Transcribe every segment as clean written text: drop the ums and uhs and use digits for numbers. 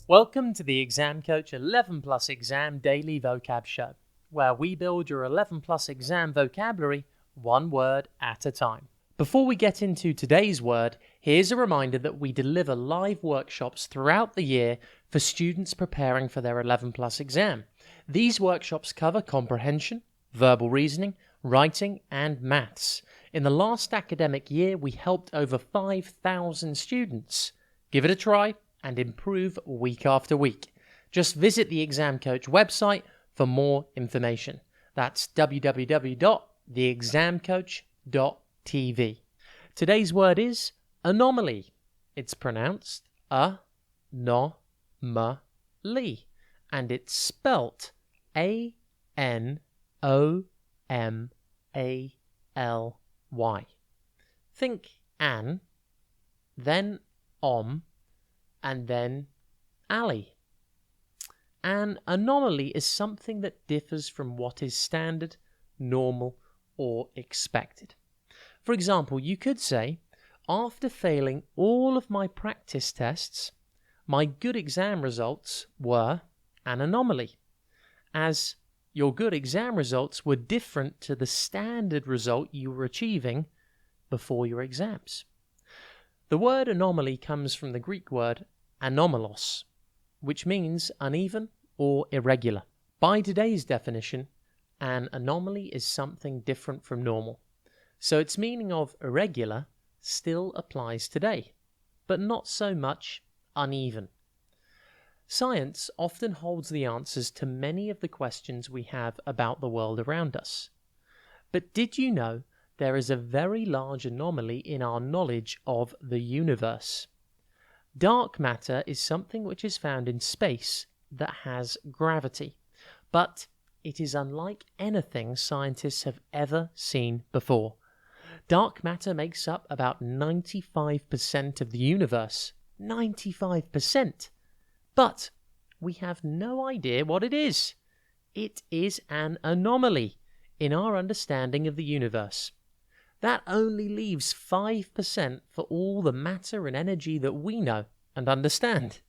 Welcome to the Exam Coach 11 Plus Exam Daily Vocab Show, where we build your 11 Plus exam vocabulary one word at a time. Before we get into today's word, here's a reminder that we deliver live workshops throughout the year for students preparing for their 11 Plus exam. These workshops cover comprehension, verbal reasoning, writing, and maths. In the last academic year, we helped over 5,000 students. Give it a try and improve week after week. Just visit the Exam Coach website for more information. That's www.theexamcoach.tv. Today's word is anomaly. It's pronounced a-no-ma-ly, and it's spelt A-N-O-M-A-L-Y. Think an, then and then alley. An anomaly is something that differs from what is standard, normal, or expected. For example, you could say, after failing all of my practice tests, my good exam results were an anomaly, as your good exam results were different to the standard result you were achieving before your exams. The word anomaly comes from the Greek word anomalos, which means uneven or irregular. By today's definition, an anomaly is something different from normal, so its meaning of irregular still applies today, but not so much uneven. Science often holds the answers to many of the questions we have about the world around us. But did you know there is a very large anomaly in our knowledge of the universe? Dark matter is something which is found in space that has gravity, but it is unlike anything scientists have ever seen before. Dark matter makes up about 95% of the universe. 95%! But we have no idea what it is. It is an anomaly in our understanding of the universe. That only leaves 5% for all the matter and energy that we know and understand.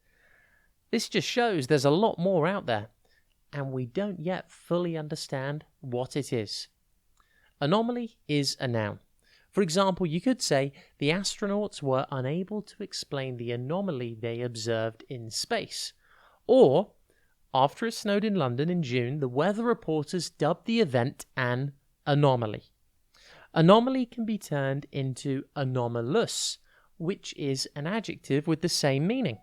This just shows there's a lot more out there, and we don't yet fully understand what it is. Anomaly is a noun. For example, you could say the astronauts were unable to explain the anomaly they observed in space. Or, after it snowed in London in June, the weather reporters dubbed the event an anomaly. Anomaly can be turned into anomalous, which is an adjective with the same meaning.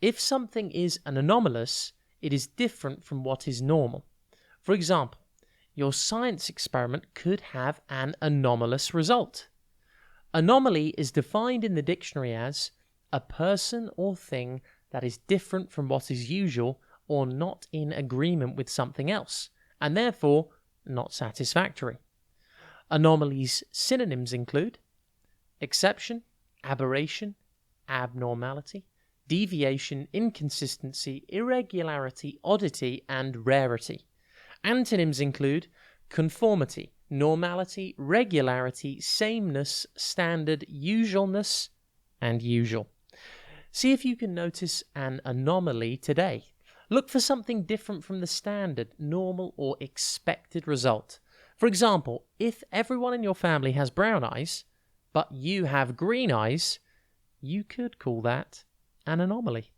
If something is an anomalous, it is different from what is normal. For example, your science experiment could have an anomalous result. Anomaly is defined in the dictionary as a person or thing that is different from what is usual or not in agreement with something else, and therefore not satisfactory. Anomalies synonyms include exception, aberration, abnormality, deviation, inconsistency, irregularity, oddity, and rarity. Antonyms include conformity, normality, regularity, sameness, standard, usualness, and usual. See if you can notice an anomaly today. Look for something different from the standard, normal, or expected result. For example, if everyone in your family has brown eyes, but you have green eyes, you could call that an anomaly.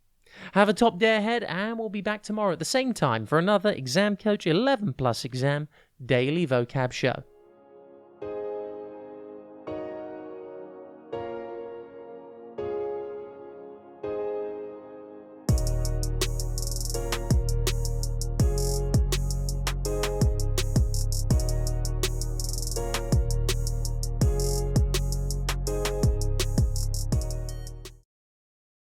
Have a top day ahead, and we'll be back tomorrow at the same time for another Exam Coach 11 Plus Exam Daily Vocab Show.